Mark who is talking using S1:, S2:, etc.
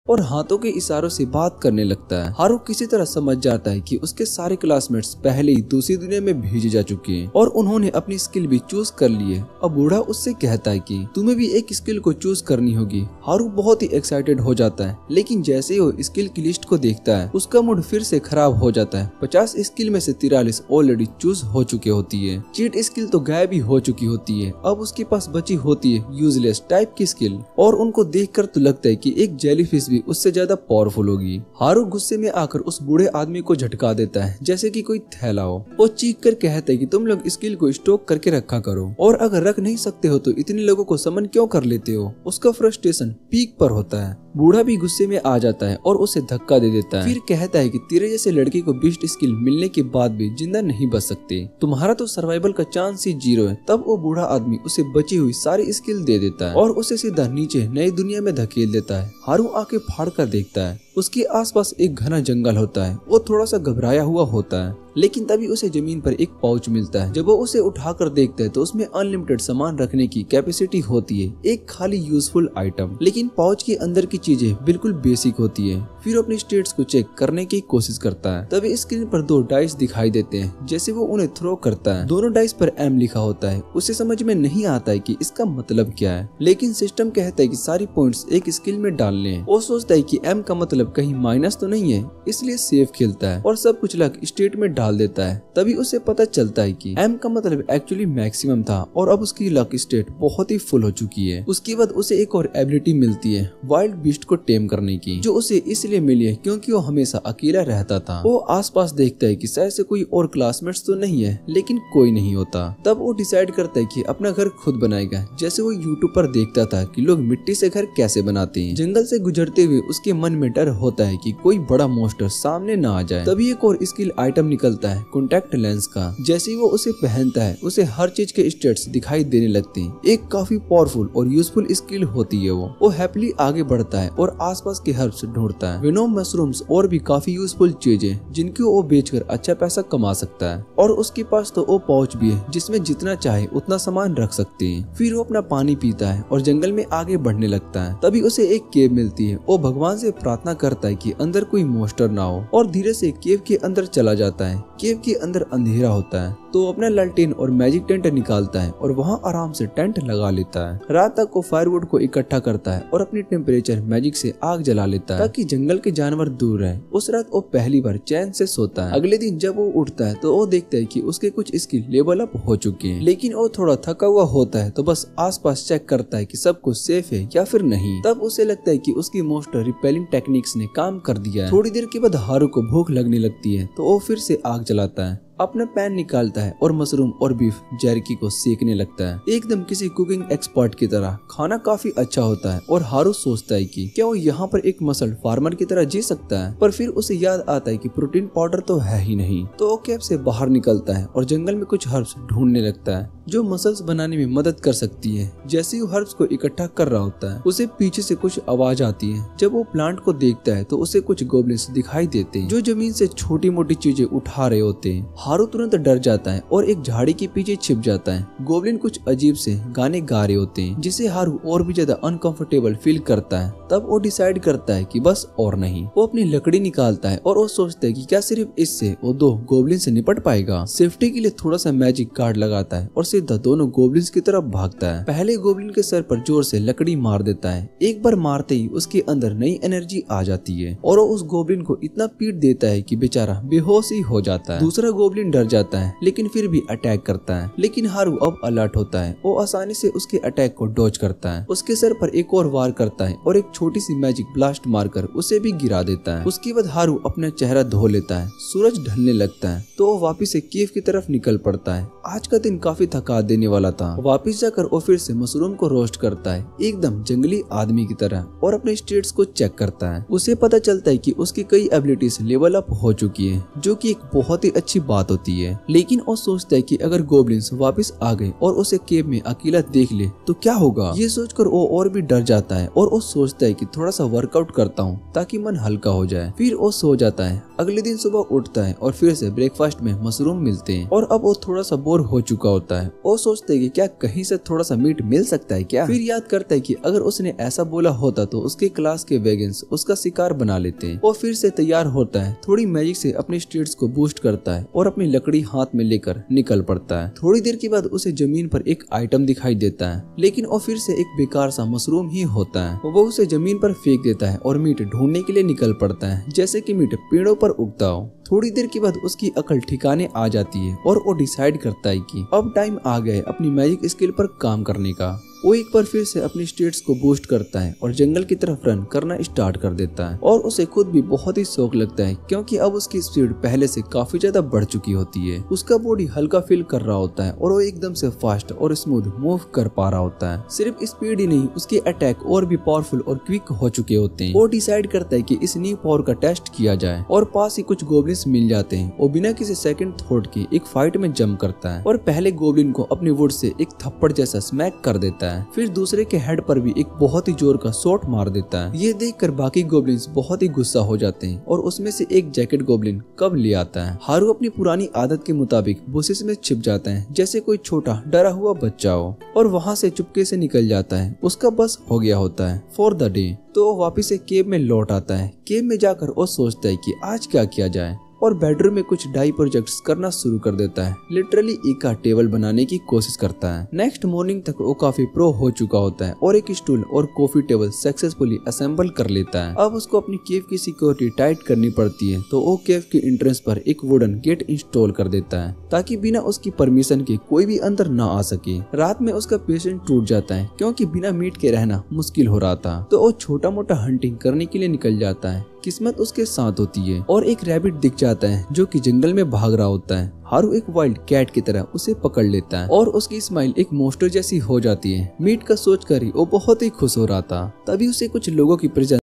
S1: और हाथों के इशारों से बात करने लगता है। हारू किसी तरह समझ जाता है कि उसके सारे क्लासमेट्स पहले ही दूसरी दुनिया में भेजे जा चुके हैं और उन्होंने अपनी स्किल भी चूज कर ली है। अब बूढ़ा उससे कहता है कि तुम्हें भी एक स्किल को चूज करनी होगी। हारू बहुत ही एक्साइटेड हो जाता है, लेकिन जैसे ही वो स्किल की लिस्ट को देखता है उसका मूड फिर से खराब हो जाता है। 50 स्किल में से 43 ऑलरेडी चूज हो चुकी होती है। चीट स्किल तो गायब ही हो चुकी होती है। अब उसके पास बची होती है यूजलेस टाइप की स्किल, और उनको देखकर तो लगता है कि एक जेलीफिश भी उससे ज्यादा पावरफुल होगी। हारू गुस्से में आकर उस बूढ़े आदमी को झटका देता है जैसे कि कोई थैला हो। वो चीख कर कहता है कि तुम लोग स्किल को स्टॉक करके रखा करो, और अगर रख नहीं सकते हो तो इतने लोगों को समन क्यों कर लेते हो। उसका फ्रस्ट्रेशन पीक पर होता है। बूढ़ा भी गुस्से में आ जाता है और उसे धक्का दे देता है। फिर कहता है कि तेरे जैसे लड़की को बेस्ट स्किल मिलने के बाद भी जिंदा नहीं बच सकते, तुम्हारा तो सर्वाइवल का चांस ही 0 है। तब वो बूढ़ा आदमी उसे बची हुई सारी स्किल दे देता है और उसे सीधा नीचे नई दुनिया में धकेल देता है। हारू आंखें फाड़ कर देखता है। उसके आसपास एक घना जंगल होता है। वो थोड़ा सा घबराया हुआ होता है, लेकिन तभी उसे जमीन पर एक पाउच मिलता है। जब वो उसे उठाकर देखता है तो उसमें अनलिमिटेड सामान रखने की कैपेसिटी होती है, एक खाली यूजफुल आइटम। लेकिन पाउच के अंदर की चीजें बिल्कुल बेसिक होती है। फिर वो अपने स्टेट्स को चेक करने की कोशिश करता है। तभी स्क्रीन पर 2 डाइस दिखाई देते हैं। जैसे वो उन्हें थ्रो करता है, दोनों डाइस पर M लिखा होता है। उसे समझ में नहीं आता है कि इसका मतलब क्या है, लेकिन सिस्टम कहता है कि सारी पॉइंट्स एक स्किल में डालने हैं। वो सोचता है कि M का मतलब कहीं माइनस तो नहीं है, इसलिए सेफ खेलता है और सब कुछ लक स्टेट में डाल देता है। तभी उसे पता चलता है कि M का मतलब एक्चुअली मैक्सिमम था और अब उसकी लक स्टेट बहुत ही फुल हो चुकी है। उसके बाद उसे एक और एबिलिटी मिलती है वाइल्ड बीस्ट को टेम करने की, जो उसे इसलिए मिली है क्योंकि वो हमेशा अकेला रहता था। वो आसपास देखता है कि शायद से कोई और क्लासमेट्स तो नहीं है, लेकिन कोई नहीं होता। तब वो डिसाइड करता है कि अपना घर खुद बनाएगा, जैसे वो यूट्यूब पर देखता था कि लोग मिट्टी से घर कैसे बनाते हैं। जंगल से गुजरते हुए उसके मन में डर होता है कि कोई बड़ा मॉन्स्टर सामने ना आ जाए। तभी एक और स्किल आइटम निकलता है कॉन्टैक्ट लेंस का। जैसे ही वो उसे पहनता है उसे हर चीज के स्टेट्स दिखाई देने लगते हैं। एक काफी पावरफुल और यूजफुल स्किल होती है। वो हैप्पीली आगे बढ़ता है और आसपास के हर्ब्स ढूंढता है, वेनोम मशरूम्स और भी काफी यूजफुल चीजें जिनकी वो बेचकर अच्छा पैसा कमा सकता है। और उसके पास तो वो पाउच भी है जिसमें जितना चाहे उतना सामान रख सकते हैं। फिर वो अपना पानी पीता है और जंगल में आगे बढ़ने लगता है। तभी उसे एक केव मिलती है। वो भगवान से प्रार्थना करता है कि अंदर कोई मॉन्स्टर ना हो, और धीरे से केव के अंदर चला जाता है। केव के अंदर अंधेरा होता है तो अपना लालटेन और मैजिक टेंट निकालता है और वहाँ आराम से टेंट लगा लेता है। रात तक वो फायरवुड को इकट्ठा करता है और अपनी टेम्परेचर मैजिक से आग जला लेता है ताकि जंगल के जानवर दूर रहे। उस रात वो पहली बार चैन से सोता है। अगले दिन जब वो उठता है तो वो देखता है कि उसके कुछ स्किल लेवल अप हो चुके हैं, लेकिन वो थोड़ा थका हुआ होता है तो बस आसपास चेक करता है कि सब कुछ सेफ है या फिर नहीं। तब उसे लगता है कि उसकी मॉन्स्टर रिपेलिंग टेक्निक्स ने काम कर दिया है। थोड़ी देर के बाद हारू को भूख लगने लगती है तो वो फिर से आग जलाता है, अपना पैन निकालता है और मशरूम और बीफ जैरकी को सेकने लगता है, एकदम किसी कुकिंग एक्सपर्ट की तरह। खाना काफी अच्छा होता है और हारू सोचता है कि क्या वो यहाँ पर एक मसल फार्मर की तरह जी सकता है, पर फिर उसे याद आता है कि प्रोटीन पाउडर तो है ही नहीं। तो वो कैब से बाहर निकलता है और जंगल में कुछ हर्ब्स ढूंढने लगता है जो मसल्स बनाने में मदद कर सकती है। जैसे ही हर्ब्स को इकट्ठा कर रहा होता है उसे पीछे से कुछ आवाज आती है। जब वो प्लांट को देखता है तो उसे कुछ गोब्लिन्स दिखाई देते हैं जो जमीन से छोटी मोटी चीजें उठा रहे होते हैं। हारू तुरंत डर जाता है और एक झाड़ी के पीछे छिप जाता है। गोब्लिन कुछ अजीब से गाने गा रहे होते हैं जिसे हारू और भी ज्यादा अनकंफर्टेबल फील करता है। तब वो डिसाइड करता है कि बस और नहीं। वो अपनी लकड़ी निकालता है और वो सोचता है कि क्या सिर्फ इससे वो 2 गोब्लिन से निपट पाएगा। सेफ्टी के लिए थोड़ा सा मैजिक कार्ड लगाता है और सीधा दोनों गोब्लिन्स की तरफ भागता है। पहले गोब्लिन के सर पर जोर से लकड़ी मार देता है। एक बार मारते ही उसके अंदर नई एनर्जी आ जाती है और वो उस गोब्लिन को इतना पीट देता है कि बेचारा बेहोश ही हो जाता है। दूसरा गोब्लिन डर जाता है लेकिन फिर भी अटैक करता है, लेकिन हारू अब अलर्ट होता है। वो आसानी से उसके अटैक को डॉज करता है। उसके सर पर एक और वार करता है और एक छोटी सी मैजिक ब्लास्ट मारकर उसे भी गिरा देता है। उसके बाद हारू अपना चेहरा धो लेता है। सूरज ढलने लगता है तो वो वापिस से केव की तरफ निकल पड़ता है। आज का दिन काफी थका देने वाला था। वापिस जाकर वो फिर से मशरूम को रोस्ट करता है एकदम जंगली आदमी की तरह और अपने स्टेट्स को चेक करता है। उसे पता चलता है कि उसकी कई एबिलिटीज लेवल अप हो चुकी है, जो कि एक बहुत ही अच्छी बात बात होती है। लेकिन वो सोचता है कि अगर गोब्लिन्स वापस आ गए और उसे केव में अकेला देख ले तो क्या होगा। ये सोचकर वो और भी डर जाता है और वो सोचता है कि थोड़ा सा वर्कआउट करता हूँ ताकि मन हल्का हो जाए। फिर वो सो जाता है। अगले दिन सुबह उठता है और फिर से ब्रेकफास्ट में मशरूम मिलते हैं और अब वो थोड़ा सा बोर हो चुका होता है। वो सोचता है कि क्या कहीं से थोड़ा सा मीट मिल सकता है क्या। फिर याद करता है कि अगर उसने ऐसा बोला होता तो उसके क्लास के वेगन्स उसका शिकार बना लेते हैं। वो फिर से तैयार होता है, थोड़ी मैजिक से अपने स्टेट्स को बूस्ट करता है और अपनी लकड़ी हाथ में लेकर निकल पड़ता है। थोड़ी देर के बाद उसे जमीन पर एक आइटम दिखाई देता है, लेकिन वो फिर से एक बेकार सा मशरूम ही होता है। वो उसे जमीन पर फेंक देता है और मीट ढूंढने के लिए निकल पड़ता है, जैसे कि मीट पेड़ों पर उगता हो। थोड़ी देर के बाद उसकी अकल ठिकाने आ जाती है और वो डिसाइड करता है कि अब टाइम आ गया है अपनी मैजिक स्किल पर काम करने का। वो एक बार फिर से अपनी स्टेट्स को बूस्ट करता है और जंगल की तरफ रन करना स्टार्ट कर देता है और उसे खुद भी बहुत ही शौक लगता है क्योंकि अब उसकी स्पीड पहले से काफी ज्यादा बढ़ चुकी होती है। उसका बॉडी हल्का फील कर रहा होता है और वो एकदम से फास्ट और स्मूथ मूव कर पा रहा होता है। सिर्फ स्पीड ही नहीं, उसके अटैक और भी पावरफुल और क्विक हो चुके होते हैं। वो डिसाइड करता है कि इस न्यू पावर का टेस्ट किया जाए और पास ही कुछ गोब्लिन्स मिल जाते हैं। वो बिना किसी सेकंड थॉट के एक फाइट में जंप करता है और पहले गोब्लिन को अपनी वुड से एक थप्पड़ जैसा स्मैक कर देता है। फिर दूसरे के हेड पर भी एक बहुत ही जोर का शॉट मार देता है। ये देखकर बाकी गोब्लिन्स बहुत ही गुस्सा हो जाते हैं और उसमें से एक जैकेट गोब्लिन कब ले आता है। हारू अपनी पुरानी आदत के मुताबिक बुशेस में छिप जाता है जैसे कोई छोटा डरा हुआ बच्चा हो और वहाँ से चुपके से निकल जाता है। उसका बस हो गया होता है फॉर द डे। तो वो वापिस से केव में लौट आता है। केव में जाकर वो सोचता है कि आज क्या किया जाए और बेडरूम में कुछ डाई प्रोजेक्ट्स करना शुरू कर देता है। लिटरली एक का टेबल बनाने की कोशिश करता है। नेक्स्ट मॉर्निंग तक वो काफी प्रो हो चुका होता है और एक स्टूल और कॉफी टेबल सक्सेसफुली असेंबल कर लेता है। अब उसको अपनी केव की सिक्योरिटी टाइट करनी पड़ती है, तो वो केव के एंट्रेंस पर एक वुडन गेट इंस्टॉल कर देता है ताकि बिना उसकी परमिशन के कोई भी अंदर न आ सके। रात में उसका पेशेंस टूट जाता है क्योंकि बिना मीट के रहना मुश्किल हो रहा था, तो वो छोटा मोटा हंटिंग करने के लिए निकल जाता है। किस्मत उसके साथ होती है और एक रैबिट दिख जाता है जो कि जंगल में भाग रहा होता है। हारू एक वाइल्ड कैट की तरह उसे पकड़ लेता है और उसकी स्माइल एक मॉन्स्टर जैसी हो जाती है। मीट का सोचकर ही वो बहुत ही खुश हो रहा था। तभी उसे कुछ लोगों की प्रेजेंस